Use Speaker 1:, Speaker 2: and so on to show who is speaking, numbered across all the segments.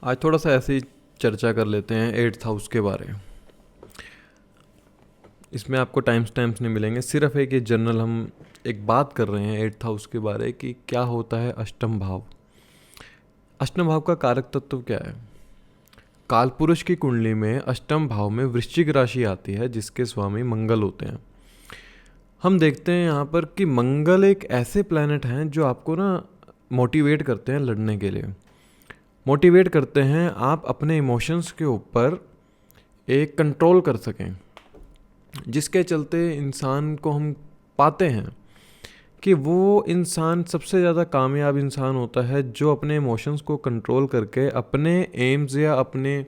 Speaker 1: आज थोड़ा सा ऐसे ही चर्चा कर लेते हैं एट्थ हाउस के बारे में। इसमें आपको टाइम्स टाइम्स नहीं मिलेंगे, सिर्फ एक ये जनरल हम एक बात कर रहे हैं एट्थ हाउस के बारे कि क्या होता है अष्टम भाव। अष्टम भाव का कारक तत्व क्या है? कालपुरुष की कुंडली में अष्टम भाव में वृश्चिक राशि आती है जिसके स्वामी मंगल होते हैं। हम देखते हैं यहाँ पर कि मंगल एक ऐसे प्लैनेट हैं जो आपको ना मोटिवेट करते हैं लड़ने के लिए, मोटिवेट करते हैं आप अपने इमोशंस के ऊपर एक कंट्रोल कर सकें, जिसके चलते इंसान को हम पाते हैं कि वो इंसान सबसे ज़्यादा कामयाब इंसान होता है जो अपने इमोशंस को कंट्रोल करके अपने एम्स या अपने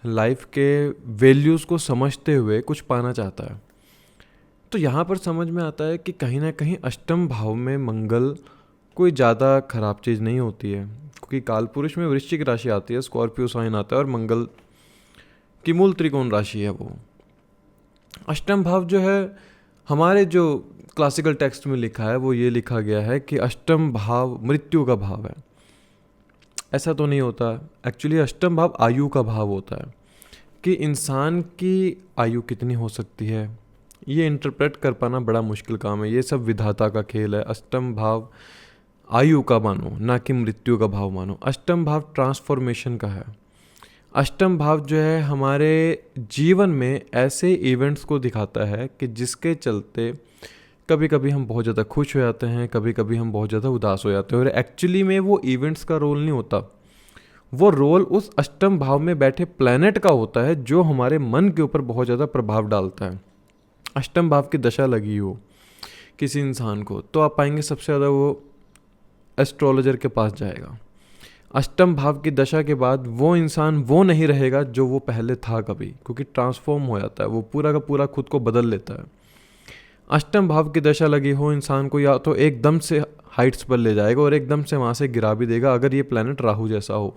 Speaker 1: लाइफ के वैल्यूज़ को समझते हुए कुछ पाना चाहता है। तो यहाँ पर समझ में आता है कि कहीं ना कहीं अष्टम भाव में मंगल कोई ज़्यादा ख़राब चीज़ नहीं होती है, क्योंकि कालपुरुष में वृश्चिक राशि आती है, स्कॉर्पियो साइन आता है और मंगल की मूल त्रिकोण राशि है वो। अष्टम भाव जो है हमारे जो क्लासिकल टेक्स्ट में लिखा है वो ये लिखा गया है कि अष्टम भाव मृत्यु का भाव है। ऐसा तो नहीं होता, एक्चुअली अष्टम भाव आयु का भाव होता है कि इंसान की आयु कितनी हो सकती है। ये इंटरप्रेट कर पाना बड़ा मुश्किल काम है, ये सब विधाता का खेल है। अष्टम भाव आयु का मानो, ना कि मृत्यु का भाव मानो। अष्टम भाव ट्रांसफॉर्मेशन का है। अष्टम भाव जो है हमारे जीवन में ऐसे इवेंट्स को दिखाता है कि जिसके चलते कभी कभी हम बहुत ज़्यादा खुश हो जाते हैं, कभी कभी हम बहुत ज़्यादा उदास हो जाते हैं, और एक्चुअली में वो इवेंट्स का रोल नहीं होता, वो रोल उस अष्टम भाव में बैठे प्लैनेट का होता है जो हमारे मन के ऊपर बहुत ज़्यादा प्रभाव डालता है। अष्टम भाव की दशा लगी हो किसी इंसान को तो आप पाएंगे सबसे ज़्यादा वो एस्ट्रोलॉजर के पास जाएगा। अष्टम भाव की दशा के बाद वो इंसान वो नहीं रहेगा जो वो पहले था कभी, क्योंकि ट्रांसफॉर्म हो जाता है, वो पूरा का पूरा खुद को बदल लेता है। अष्टम भाव की दशा लगी हो इंसान को या तो एकदम से हाइट्स पर ले जाएगा और एकदम से वहाँ से गिरा भी देगा, अगर ये प्लैनेट राहु जैसा हो,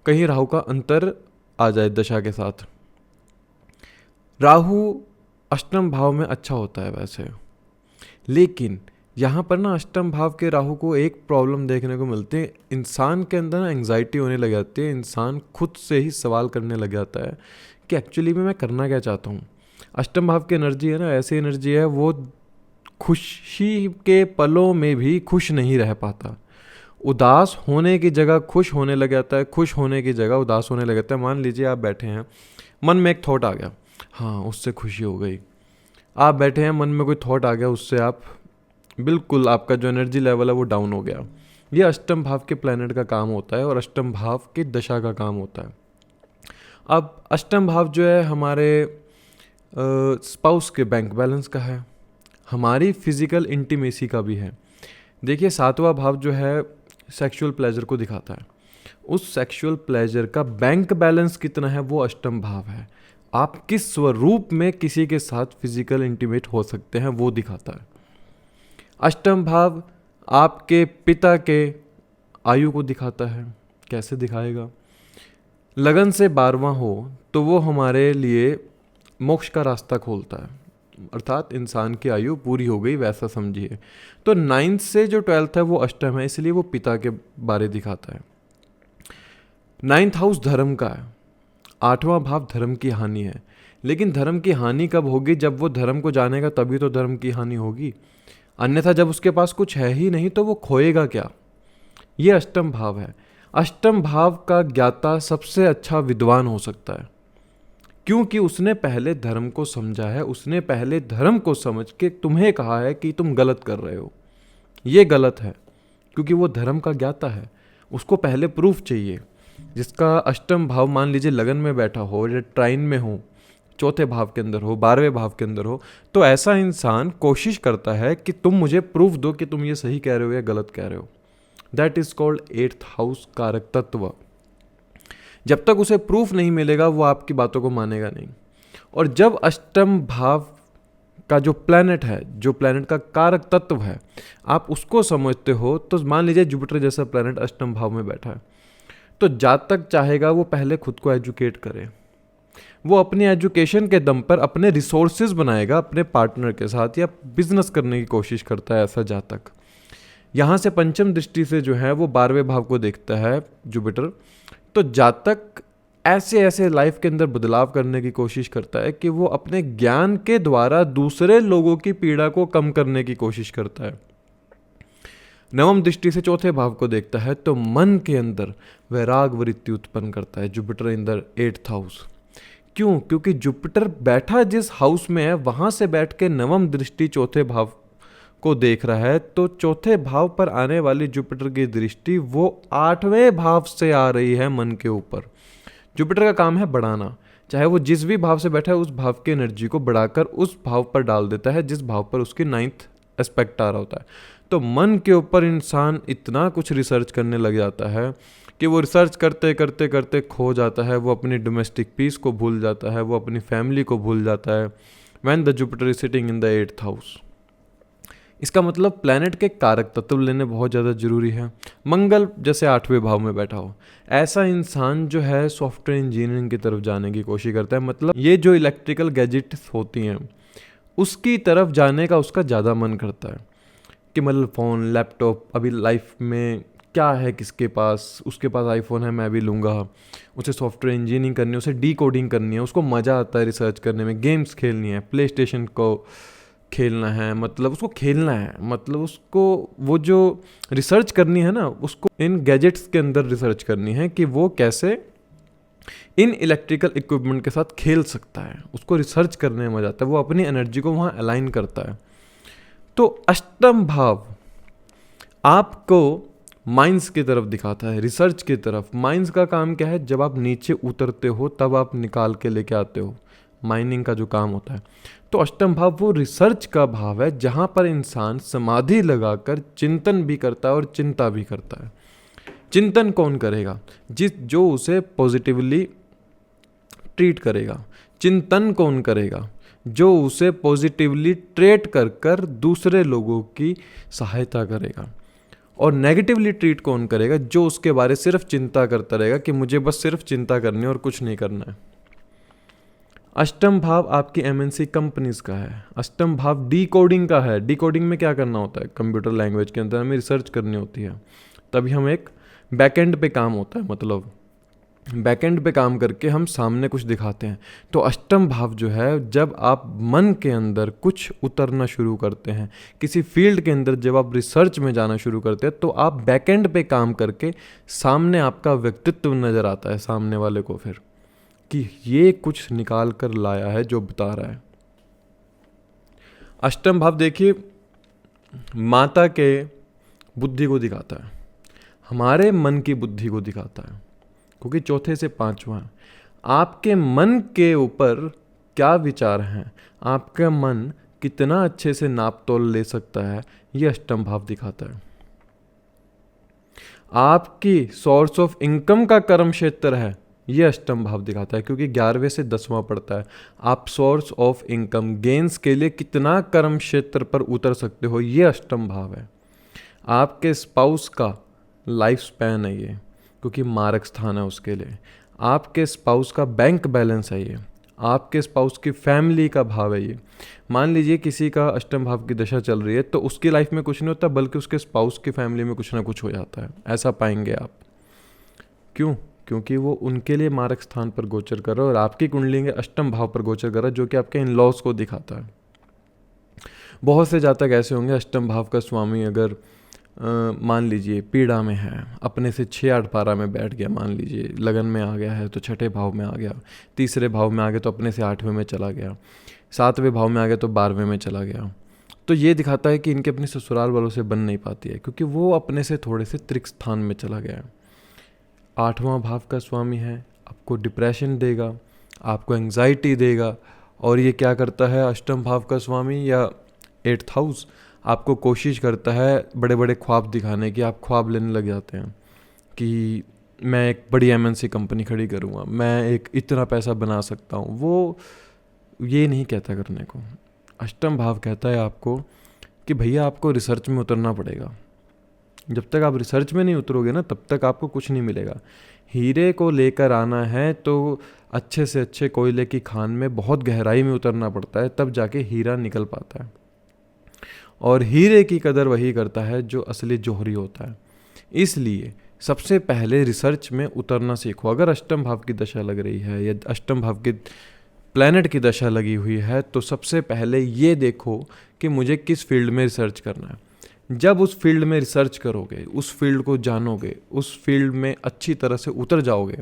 Speaker 1: कहीं राहु का अंतर आ जाए दशा के साथ। राहु अष्टम भाव में अच्छा होता है वैसे, लेकिन यहाँ पर ना अष्टम भाव के राहु को एक प्रॉब्लम देखने को मिलती है, इंसान के अंदर ना एंग्जाइटी होने लग जाती है, इंसान खुद से ही सवाल करने लग जाता है कि एक्चुअली में मैं करना क्या चाहता हूँ। अष्टम भाव की एनर्जी है ना, ऐसी एनर्जी है वो खुशी के पलों में भी खुश नहीं रह पाता, उदास होने की जगह खुश होने लग जाता है, खुश होने की जगह उदास होने लग जाता है। मान लीजिए आप बैठे हैं, मन में एक थॉट आ गया, हाँ उससे खुशी हो गई। आप बैठे हैं, मन में कोई थॉट आ गया, उससे आप बिल्कुल आपका जो एनर्जी लेवल है वो डाउन हो गया। ये अष्टम भाव के प्लैनेट का काम होता है और अष्टम भाव की दशा का काम होता है। अब अष्टम भाव जो है हमारे स्पाउस के बैंक बैलेंस का है, हमारी फिजिकल इंटीमेसी का भी है। देखिए सातवां भाव जो है सेक्सुअल प्लेजर को दिखाता है, उस सेक्सुअल प्लेजर का बैंक बैलेंस कितना है वो अष्टम भाव है। आप किस स्वरूप में किसी के साथ फिजिकल इंटीमेट हो सकते हैं वो दिखाता है। अष्टम भाव आपके पिता के आयु को दिखाता है। कैसे दिखाएगा? लगन से 12वां हो तो वो हमारे लिए मोक्ष का रास्ता खोलता है, अर्थात इंसान की आयु पूरी हो गई वैसा समझिए। तो 9th से जो 12th है वो अष्टम है, इसलिए वो पिता के बारे दिखाता है। 9th हाउस धर्म का है, 8वां भाव धर्म की हानि है। लेकिन धर्म की हानि कब होगी? जब वो धर्म को जानेगा तभी तो धर्म की हानि होगी, अन्यथा जब उसके पास कुछ है ही नहीं तो वो खोएगा क्या? ये अष्टम भाव है। अष्टम भाव का ज्ञाता सबसे अच्छा विद्वान हो सकता है, क्योंकि उसने पहले धर्म को समझा है, उसने पहले धर्म को समझ के तुम्हें कहा है कि तुम गलत कर रहे हो, ये गलत है, क्योंकि वो धर्म का ज्ञाता है, उसको पहले प्रूफ चाहिए। जिसका अष्टम भाव मान लीजिए लगन में बैठा हो या ट्राइन में हो, चौथे भाव के अंदर हो, 12वें भाव के अंदर हो, तो ऐसा इंसान कोशिश करता है कि तुम मुझे प्रूफ दो कि तुम ये सही कह रहे हो या गलत कह रहे हो। That is called 8th house कारक तत्व। जब तक उसे प्रूफ नहीं मिलेगा वो आपकी बातों को मानेगा नहीं। और जब अष्टम भाव का जो प्लैनेट है, जो प्लैनेट का कारक तत्व है, आप उसको समझते हो, तो मान लीजिए जुपिटर जैसा प्लैनेट अष्टम भाव में बैठा है, तो जातक चाहेगा वो पहले खुद को एजुकेट करे, वो अपनी एजुकेशन के दम पर अपने रिसोर्सेज बनाएगा अपने पार्टनर के साथ या बिजनेस करने की कोशिश करता है ऐसा जातक। यहाँ से पंचम दृष्टि से जो है वो 12वें भाव को देखता है जुपिटर तो जातक ऐसे ऐसे लाइफ के अंदर बदलाव करने की कोशिश करता है कि वो अपने ज्ञान के द्वारा दूसरे लोगों की पीड़ा को कम करने की कोशिश करता है। नवम दृष्टि से चौथे भाव को देखता है तो मन के अंदर वैराग वृत्ति उत्पन्न करता है। Jupiter in the 8th house. क्यों? क्योंकि जुपिटर बैठा जिस हाउस में है वहां से बैठ के नवम दृष्टि चौथे भाव को देख रहा है, तो चौथे भाव पर आने वाली जुपिटर की दृष्टि वो 8वें भाव से आ रही है मन के ऊपर। जुपिटर का काम है बढ़ाना, चाहे वो जिस भी भाव से बैठा है उस भाव की एनर्जी को बढ़ाकर उस भाव पर डाल देता है जिस भाव पर उसकी 9th एस्पेक्ट आ रहा होता है। तो मन के ऊपर इंसान इतना कुछ रिसर्च करने लग जाता है कि वो रिसर्च करते करते करते खो जाता है, वो अपनी डोमेस्टिक पीस को भूल जाता है, वो अपनी फैमिली को भूल जाता है। When the Jupiter is sitting in the 8th house. इसका मतलब प्लैनेट के कारक तत्व लेने बहुत ज़्यादा जरूरी है। मंगल जैसे 8वें भाव में बैठा हो, ऐसा इंसान जो है सॉफ्टवेयर इंजीनियरिंग की तरफ जाने की कोशिश करता है। मतलब ये जो इलेक्ट्रिकल गैजेट्स होती हैं उसकी तरफ जाने का उसका ज़्यादा मन करता है कि मतलब फ़ोन, लैपटॉप, अभी लाइफ में क्या है किसके पास, उसके पास आईफोन है मैं भी लूँगा। उसे सॉफ्टवेयर इंजीनियरिंग करनी है, उसे डी कोडिंग करनी है, उसको मज़ा आता है रिसर्च करने में, गेम्स खेलनी है, प्ले स्टेशन को खेलना है, मतलब उसको खेलना है, मतलब उसको वो जो रिसर्च करनी है ना उसको इन गैजेट्स के अंदर रिसर्च करनी है कि वो कैसे इन इलेक्ट्रिकल इक्विपमेंट के साथ खेल सकता है। उसको रिसर्च करने में मजा आता है, वो अपनी एनर्जी को वहाँ अलाइन करता है। तो अष्टम भाव आपको माइंस की तरफ दिखाता है, रिसर्च की तरफ। माइंस का काम क्या है? जब आप नीचे उतरते हो तब आप निकाल के लेके आते हो, माइनिंग का जो काम होता है। तो अष्टम भाव वो रिसर्च का भाव है जहाँ पर इंसान समाधि लगाकर चिंतन भी करता है और चिंता भी करता है। चिंतन कौन करेगा? जो उसे पॉजिटिवली ट्रीट करेगा। चिंतन कौन करेगा? जो उसे पॉजिटिवली ट्रीट कर कर दूसरे लोगों की सहायता करेगा। और नेगेटिवली ट्रीट कौन करेगा? जो उसके बारे सिर्फ चिंता करता रहेगा कि मुझे बस सिर्फ चिंता करनी है और कुछ नहीं करना है। अष्टम भाव आपकी एमएनसी कंपनीज का है। अष्टम भाव डी कोडिंग का है। डी कोडिंग में क्या करना होता है? कंप्यूटर लैंग्वेज के अंदर हमें रिसर्च करनी होती है, तभी हम एक बैकएंड पे काम होता है, मतलब बैकएंड पे काम करके हम सामने कुछ दिखाते हैं। तो अष्टम भाव जो है, जब आप मन के अंदर कुछ उतरना शुरू करते हैं, किसी फील्ड के अंदर जब आप रिसर्च में जाना शुरू करते हैं, तो आप बैकएंड पे काम करके सामने आपका व्यक्तित्व नज़र आता है सामने वाले को फिर कि ये कुछ निकाल कर लाया है जो बता रहा है। अष्टम भाव देखिए माता के बुद्धि को दिखाता है, हमारे मन की बुद्धि को दिखाता है, क्योंकि चौथे से पांचवा आपके मन के ऊपर क्या विचार हैं, आपका मन कितना अच्छे से नाप तोल ले सकता है, ये अष्टम भाव दिखाता है। आपकी सोर्स ऑफ इनकम का कर्म क्षेत्र है, ये अष्टम भाव दिखाता है, क्योंकि 11वें से 10वां पड़ता है। आप सोर्स ऑफ इनकम गेन्स के लिए कितना कर्म क्षेत्र पर उतर सकते हो, ये अष्टम भाव है। आपके स्पाउस का लाइफ स्पैन है ये, क्योंकि मारक स्थान है उसके लिए। आपके स्पाउस का बैंक बैलेंस है ये, आपके स्पाउस की फैमिली का भाव है ये। मान लीजिए किसी का अष्टम भाव की दशा चल रही है तो उसकी लाइफ में कुछ नहीं होता, बल्कि उसके स्पाउस की फैमिली में कुछ ना कुछ हो जाता है, ऐसा पाएंगे आप। क्यों? क्योंकि वो उनके लिए मारक स्थान पर गोचर कर रहा है और आपकी कुंडली के अष्टम भाव पर गोचर कर रहा है, जो कि आपके इन लॉस को दिखाता है। बहुत से जातक ऐसे होंगे अष्टम भाव का स्वामी अगर मान लीजिए पीड़ा में है, अपने से 6-8 पारा में बैठ गया, मान लीजिए लगन में आ गया है तो छठे भाव में आ गया, तीसरे भाव में आ गया तो अपने से 8वें में चला गया, 7वें भाव में आ गया तो 12वें में चला गया, तो ये दिखाता है कि इनके अपने ससुराल वालों से बन नहीं पाती है, क्योंकि वो अपने से थोड़े से त्रिक स्थान में चला गया है। 8वां भाव का स्वामी है, आपको डिप्रेशन देगा, आपको एंग्जाइटी देगा। और ये क्या करता है अष्टम भाव का स्वामी या 8th हाउस? आपको कोशिश करता है बड़े बड़े ख्वाब दिखाने की। आप ख्वाब लेने लग जाते हैं कि मैं एक बड़ी एमएनसी कंपनी खड़ी करूँगा, मैं एक इतना पैसा बना सकता हूँ। वो ये नहीं कहता करने को। अष्टम भाव कहता है आपको कि भैया आपको रिसर्च में उतरना पड़ेगा। जब तक आप रिसर्च में नहीं उतरोगे ना, तब तक आपको कुछ नहीं मिलेगा। हीरे को लेकर आना है तो अच्छे से अच्छे कोयले की खान में बहुत गहराई में उतरना पड़ता है, तब जाके हीरा निकल पाता है। और हीरे की कदर वही करता है जो असली जौहरी होता है। इसलिए सबसे पहले रिसर्च में उतरना सीखो। अगर अष्टम भाव की दशा लग रही है या अष्टम भाव की प्लैनेट की दशा लगी हुई है तो सबसे पहले ये देखो कि मुझे किस फील्ड में रिसर्च करना है। जब उस फील्ड में रिसर्च करोगे, उस फील्ड को जानोगे, उस फील्ड में अच्छी तरह से उतर जाओगे,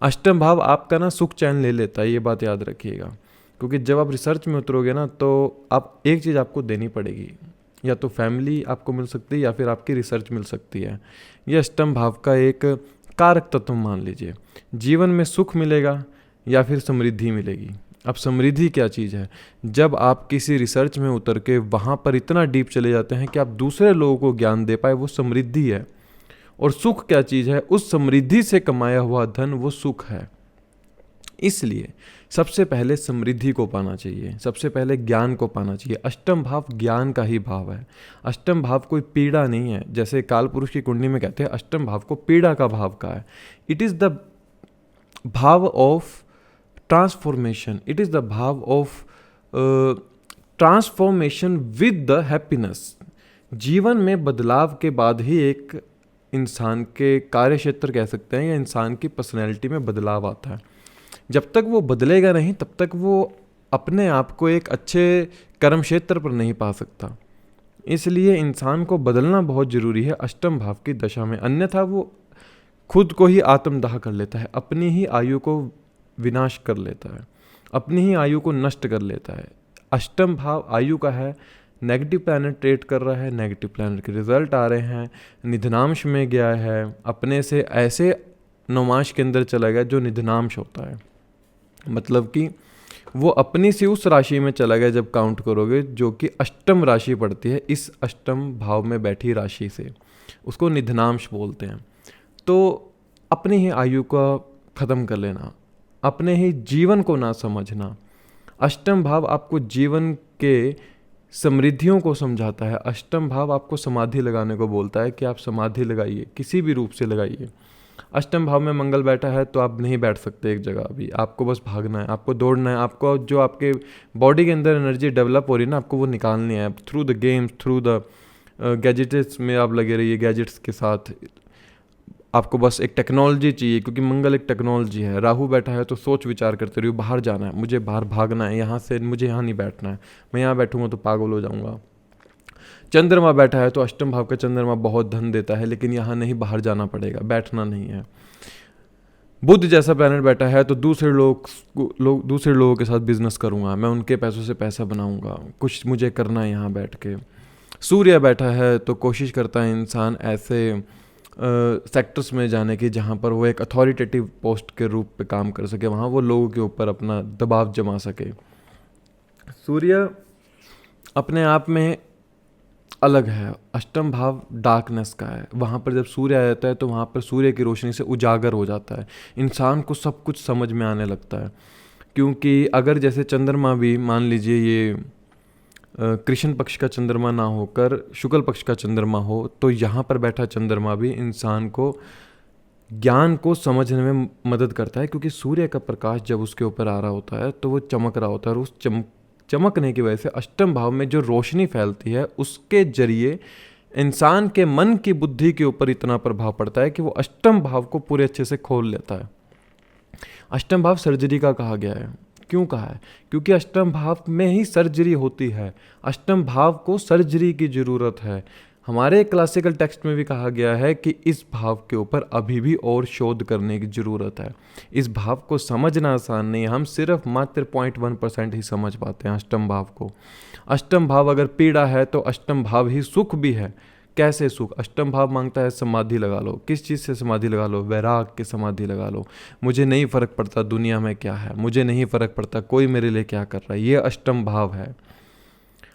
Speaker 1: अष्टम भाव आपका ना सुख चैन ले लेता है, ये बात याद रखिएगा। क्योंकि जब आप रिसर्च में उतरोगे ना तो आप एक चीज़ आपको देनी पड़ेगी, या तो फैमिली आपको मिल सकती है या फिर आपकी रिसर्च मिल सकती है। ये अष्टम भाव का एक कारक तत्व मान लीजिए। जीवन में सुख मिलेगा या फिर समृद्धि मिलेगी। अब समृद्धि क्या चीज़ है? जब आप किसी रिसर्च में उतर के वहाँ पर इतना डीप चले जाते हैं कि आप दूसरे लोगों को ज्ञान दे पाए, वो समृद्धि है। और सुख क्या चीज़ है? उस समृद्धि से कमाया हुआ धन वो सुख है। इसलिए सबसे पहले समृद्धि को पाना चाहिए, सबसे पहले ज्ञान को पाना चाहिए। अष्टम भाव ज्ञान का ही भाव है। अष्टम भाव कोई पीड़ा नहीं है। जैसे काल पुरुष की कुंडली में कहते हैं अष्टम भाव को पीड़ा का भाव का है। इट इज़ द भाव of transformation, it is the भाव of transformation with the happiness. जीवन में बदलाव के बाद ही एक इंसान के कार्य क्षेत्र कह सकते हैं या इंसान की पर्सनैलिटी में बदलाव आता है। जब तक वो बदलेगा नहीं तब तक वो अपने आप को एक अच्छे कर्म क्षेत्र पर नहीं पा सकता। इसलिए इंसान को बदलना बहुत ज़रूरी है अष्टम भाव की दशा में, अन्यथा वो खुद को ही आत्मदाह कर लेता है, अपनी ही आयु को विनाश कर लेता है, अपनी ही आयु को नष्ट कर लेता है। अष्टम भाव आयु का है, नेगेटिव प्लैनेट ट्रेड कर रहा है, नेगेटिव प्लैनेट के रिजल्ट आ रहे हैं, निधनांश में गया है, अपने से ऐसे नौमांश के अंदर चला गया जो निधनांश होता है, मतलब कि वो अपनी सी उस राशि में चला गया जब काउंट करोगे जो कि अष्टम राशि पड़ती है, इस अष्टम भाव में बैठी राशि से, उसको निधनांश बोलते हैं। तो अपनी ही आयु को ख़त्म कर लेना, अपने ही जीवन को ना समझना। अष्टम भाव आपको जीवन के समृद्धियों को समझाता है। अष्टम भाव आपको समाधि लगाने को बोलता है कि आप समाधि लगाइए, किसी भी रूप से लगाइए। अष्टम भाव में मंगल बैठा है तो आप नहीं बैठ सकते एक जगह अभी, आपको बस भागना है, आपको दौड़ना है, आपको जो आपके बॉडी के अंदर एनर्जी डेवलप हो रही है ना, आपको वो निकालनी है through the games, through the gadgets में आप लगे रहिए, गैजेट्स के साथ। आपको बस एक टेक्नोलॉजी चाहिए, क्योंकि मंगल एक टेक्नोलॉजी है। राहु बैठा है तो सोच विचार करते रहिए, बाहर जाना है, मुझे बाहर भागना है, यहाँ से मुझे यहाँ नहीं बैठना है, मैं यहाँ बैठूंगा तो पागल हो जाऊँगा। चंद्रमा बैठा है तो अष्टम भाव का चंद्रमा बहुत धन देता है, लेकिन यहाँ नहीं, बाहर जाना पड़ेगा, बैठना नहीं है। बुध जैसा प्लैनेट बैठा है तो दूसरे लोगों के साथ बिजनेस करूँगा, मैं उनके पैसों से पैसा बनाऊँगा, कुछ मुझे करना है यहाँ बैठ के। सूर्य बैठा है तो कोशिश करता है इंसान ऐसे सेक्टर्स में जाने की जहाँ पर वो एक अथॉरिटेटिव पोस्ट के रूप पे काम कर सके, वहाँ वो लोगों के ऊपर अपना दबाव जमा सके। सूर्य अपने आप में अलग है, अष्टम भाव डार्कनेस का है। वहाँ पर जब सूर्य आ जाता है तो वहाँ पर सूर्य की रोशनी से उजागर हो जाता है, इंसान को सब कुछ समझ में आने लगता है। क्योंकि अगर जैसे चंद्रमा भी मान लीजिए ये कृष्ण पक्ष का चंद्रमा ना होकर शुक्ल पक्ष का चंद्रमा हो, तो यहाँ पर बैठा चंद्रमा भी इंसान को ज्ञान को समझने में मदद करता है। क्योंकि सूर्य का प्रकाश जब उसके ऊपर आ रहा होता है तो वो चमक रहा होता है, और उस चमकने की वजह से अष्टम भाव में जो रोशनी फैलती है उसके जरिए इंसान के मन की बुद्धि के ऊपर इतना प्रभाव पड़ता है कि वो अष्टम भाव को पूरे अच्छे से खोल लेता है। अष्टम भाव सर्जरी का कहा गया है। क्यों कहा है? क्योंकि अष्टम भाव में ही सर्जरी होती है, अष्टम भाव को सर्जरी की ज़रूरत है। हमारे क्लासिकल टेक्स्ट में भी कहा गया है कि इस भाव के ऊपर अभी भी और शोध करने की ज़रूरत है। इस भाव को समझना आसान नहीं है, हम सिर्फ मात्र 0.1% ही समझ पाते हैं अष्टम भाव को। अष्टम भाव अगर पीड़ा है तो अष्टम भाव ही सुख भी है। कैसे सुख? अष्टम भाव मांगता है समाधि लगा लो। किस चीज़ से समाधि लगा लो? वैराग की समाधि लगा लो। मुझे नहीं फ़र्क पड़ता दुनिया में क्या है, मुझे नहीं फ़र्क पड़ता कोई मेरे लिए क्या कर रहा है, ये अष्टम भाव है।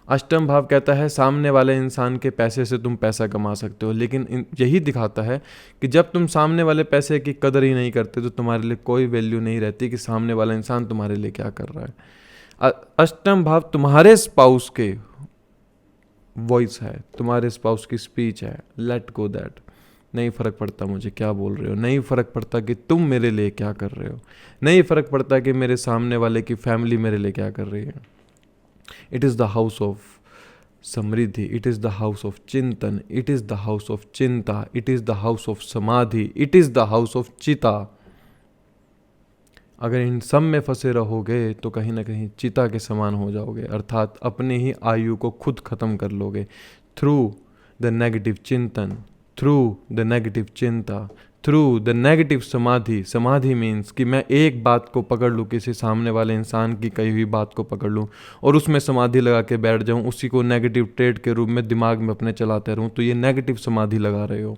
Speaker 1: अष्टम भाव कहता है सामने वाले इंसान के पैसे से तुम पैसा कमा सकते हो, लेकिन यही दिखाता है कि जब तुम सामने वाले पैसे की कदर ही नहीं करते तो तुम्हारे लिए कोई वैल्यू नहीं रहती कि सामने वाला इंसान तुम्हारे लिए क्या कर रहा है। अष्टम भाव तुम्हारे स्पाउस के वॉइस है, तुम्हारे स्पाउस की स्पीच है, लेट गो दैट। नहीं फ़र्क पड़ता मुझे क्या बोल रहे हो, नहीं फ़र्क पड़ता कि तुम मेरे लिए क्या कर रहे हो, नहीं फ़र्क पड़ता कि मेरे सामने वाले की फैमिली मेरे लिए क्या कर रही है। It is the house of समृद्धि, it is the house of चिंतन, it is the house of चिंता, it is the house of समाधि, it is the house of चिता। अगर इन सब में फंसे रहोगे तो कहीं ना कहीं चिता के समान हो जाओगे, अर्थात अपने ही आयु को खुद खत्म कर लोगे थ्रू द नेगेटिव चिंतन, थ्रू द नेगेटिव चिंता, थ्रू द नेगेटिव समाधि। समाधि मीन्स कि मैं एक बात को पकड़ लूँ, किसी सामने वाले इंसान की कही हुई बात को पकड़ लूँ और उसमें समाधि लगा के बैठ जाऊँ, उसी को नेगेटिव ट्रेड के रूप में दिमाग में अपने चलाते रहूँ, तो ये नेगेटिव समाधि लगा रहे हो।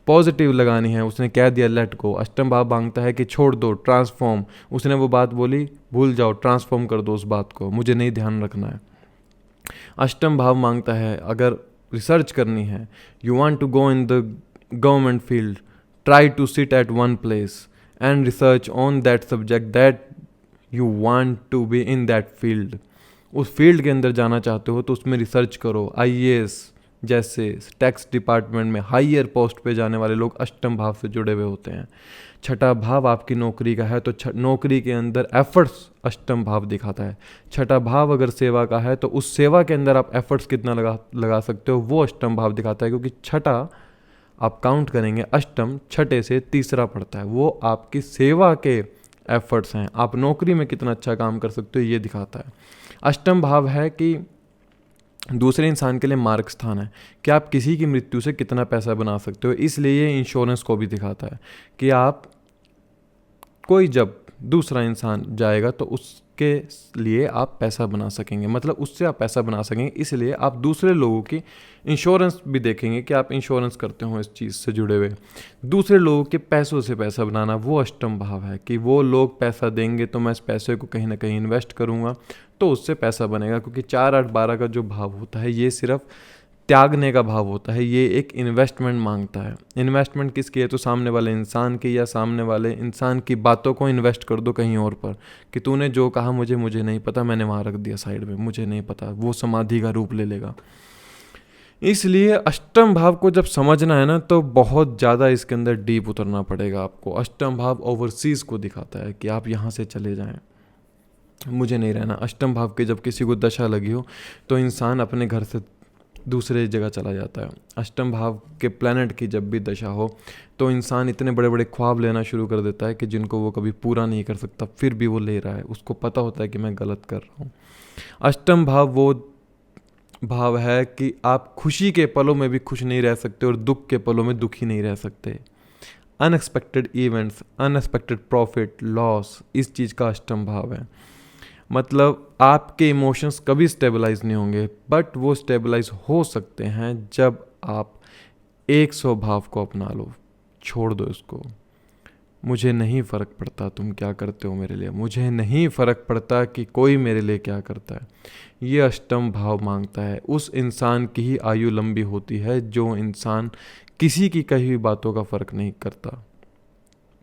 Speaker 1: पॉजिटिव लगानी है, उसने कह दिया लेट गो, अष्टम भाव मांगता है कि छोड़ दो, ट्रांसफॉर्म। उसने वो बात बोली, भूल जाओ, ट्रांसफॉर्म कर दो उस बात को, मुझे नहीं ध्यान रखना है। अष्टम भाव मांगता है अगर रिसर्च करनी है, you want to go in the government field, try to sit at one place and research on that subject that you want to be in that field. उस फील्ड के अंदर जाना चाहते हो तो उसमें रिसर्च करो। आईएएस जैसे टैक्स डिपार्टमेंट में हाईयर पोस्ट पे जाने वाले लोग अष्टम भाव से जुड़े हुए होते हैं। छठा भाव आपकी नौकरी का है तो नौकरी के अंदर एफर्ट्स अष्टम भाव दिखाता है। छठा भाव अगर सेवा का है तो उस सेवा के अंदर आप एफर्ट्स कितना लगा सकते हो, वो अष्टम भाव दिखाता है। क्योंकि छठा आप काउंट करेंगे, अष्टम छठे से तीसरा पड़ता है, वो आपकी सेवा के एफर्ट्स हैं। आप नौकरी में कितना अच्छा काम कर सकते हो ये दिखाता है। अष्टम भाव है कि दूसरे इंसान के लिए मार्ग स्थान है कि आप किसी की मृत्यु से कितना पैसा बना सकते हो। इसलिए ये इंश्योरेंस को भी दिखाता है कि आप कोई जब दूसरा इंसान जाएगा तो उसके लिए आप पैसा बना सकेंगे, मतलब उससे आप पैसा बना सकेंगे। इसलिए आप दूसरे लोगों की इंश्योरेंस भी देखेंगे कि आप इंश्योरेंस करते हो इस चीज़ से जुड़े हुए। दूसरे लोगों के पैसों से पैसा बनाना, वो अष्टम भाव है कि वो लोग पैसा देंगे तो मैं इस पैसे को कहीं ना कहीं इन्वेस्ट करूँगा तो उससे पैसा बनेगा। क्योंकि 4, 8, 12 का जो भाव होता है ये सिर्फ त्यागने का भाव होता है, ये एक इन्वेस्टमेंट मांगता है। इन्वेस्टमेंट किसकी है? तो सामने वाले इंसान की, या सामने वाले इंसान की बातों को इन्वेस्ट कर दो कहीं और पर कि तूने जो कहा मुझे नहीं पता, मैंने वहाँ रख दिया साइड में, मुझे नहीं पता। वो समाधि का रूप ले लेगा। इसलिए अष्टम भाव को जब समझना है ना तो बहुत ज़्यादा इसके अंदर डीप उतरना पड़ेगा आपको। अष्टम भाव ओवरसीज़ को दिखाता है कि आप यहाँ से चले जाएं, मुझे नहीं रहना। अष्टम भाव के जब किसी को दशा लगी हो तो इंसान अपने घर से दूसरे जगह चला जाता है। अष्टम भाव के प्लैनेट की जब भी दशा हो तो इंसान इतने बड़े बड़े ख्वाब लेना शुरू कर देता है कि जिनको वो कभी पूरा नहीं कर सकता, फिर भी वो ले रहा है। उसको पता होता है कि मैं गलत कर रहा हूँ। अष्टम भाव वो भाव है कि आप खुशी के पलों में भी खुश नहीं रह सकते और दुख के पलों में दुखी नहीं रह सकते। Unexpected events, unexpected profit, loss, इस चीज़ का अष्टम भाव है। मतलब आपके इमोशंस कभी स्टेबलाइज नहीं होंगे, बट वो स्टेबलाइज हो सकते हैं जब आप एक स्वभाव को अपना लो। छोड़ दो इसको, मुझे नहीं फ़र्क पड़ता तुम क्या करते हो मेरे लिए, मुझे नहीं फ़र्क पड़ता कि कोई मेरे लिए क्या करता है। ये अष्टम भाव मांगता है। उस इंसान की ही आयु लंबी होती है जो इंसान किसी की कही हुई बातों का फ़र्क नहीं करता।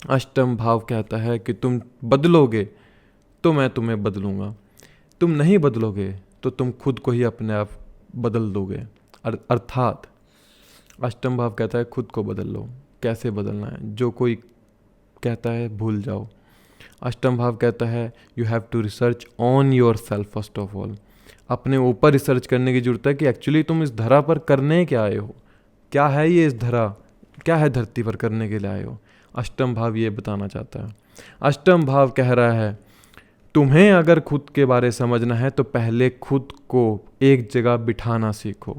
Speaker 1: अष्टम भाव कहता है कि तुम बदलोगे तो मैं तुम्हें बदलूंगा, तुम नहीं बदलोगे तो तुम खुद को ही अपने आप बदल दोगे। अर्थात अष्टम भाव कहता है खुद को बदल लो। कैसे बदलना है? जो कोई कहता है भूल जाओ। अष्टम भाव कहता है you have to research on yourself first of all. अपने ऊपर रिसर्च करने की जरूरत है कि एक्चुअली तुम इस धरा पर करने क्या आए हो, क्या है ये इस धरा, क्या है धरती पर करने के लिए आए हो। अष्टम भाव ये बताना चाहता है। अष्टम भाव कह रहा है तुम्हें अगर खुद के बारे समझना है तो पहले खुद को एक जगह बिठाना सीखो।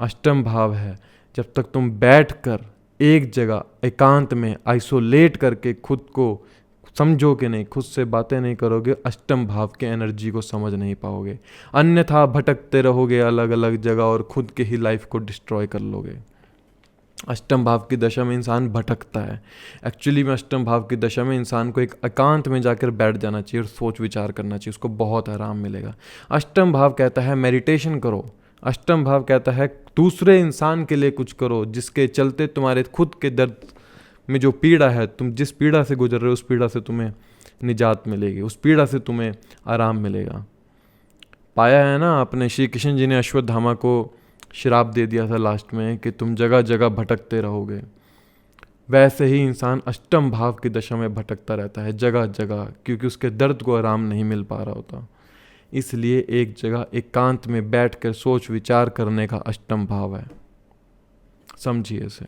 Speaker 1: अष्टम भाव है जब तक तुम बैठकर एक जगह एकांत में आइसोलेट करके खुद को समझोगे नहीं, खुद से बातें नहीं करोगे, अष्टम भाव के एनर्जी को समझ नहीं पाओगे। अन्यथा भटकते रहोगे अलग अलग जगह और खुद के ही लाइफ को डिस्ट्रॉय कर लोगे। अष्टम भाव की दशा में इंसान भटकता है। एक्चुअली में अष्टम भाव की दशा में इंसान को एक एकांत में जाकर बैठ जाना चाहिए और सोच विचार करना चाहिए, उसको बहुत आराम मिलेगा। अष्टम भाव कहता है मेडिटेशन करो। अष्टम भाव कहता है दूसरे इंसान के लिए कुछ करो जिसके चलते तुम्हारे खुद के दर्द में जो पीड़ा है, तुम जिस पीड़ा से गुजर रहे हो उस पीड़ा से तुम्हें निजात मिलेगी, उस पीड़ा से तुम्हें आराम मिलेगा। पाया है ना आपने, श्री कृष्ण जी ने अश्वत्थामा को श्राप दे दिया था लास्ट में कि तुम जगह जगह भटकते रहोगे। वैसे ही इंसान अष्टम भाव की दशा में भटकता रहता है जगह जगह, क्योंकि उसके दर्द को आराम नहीं मिल पा रहा होता। इसलिए एक जगह एकांत में बैठकर सोच विचार करने का अष्टम भाव है। समझिए इसे।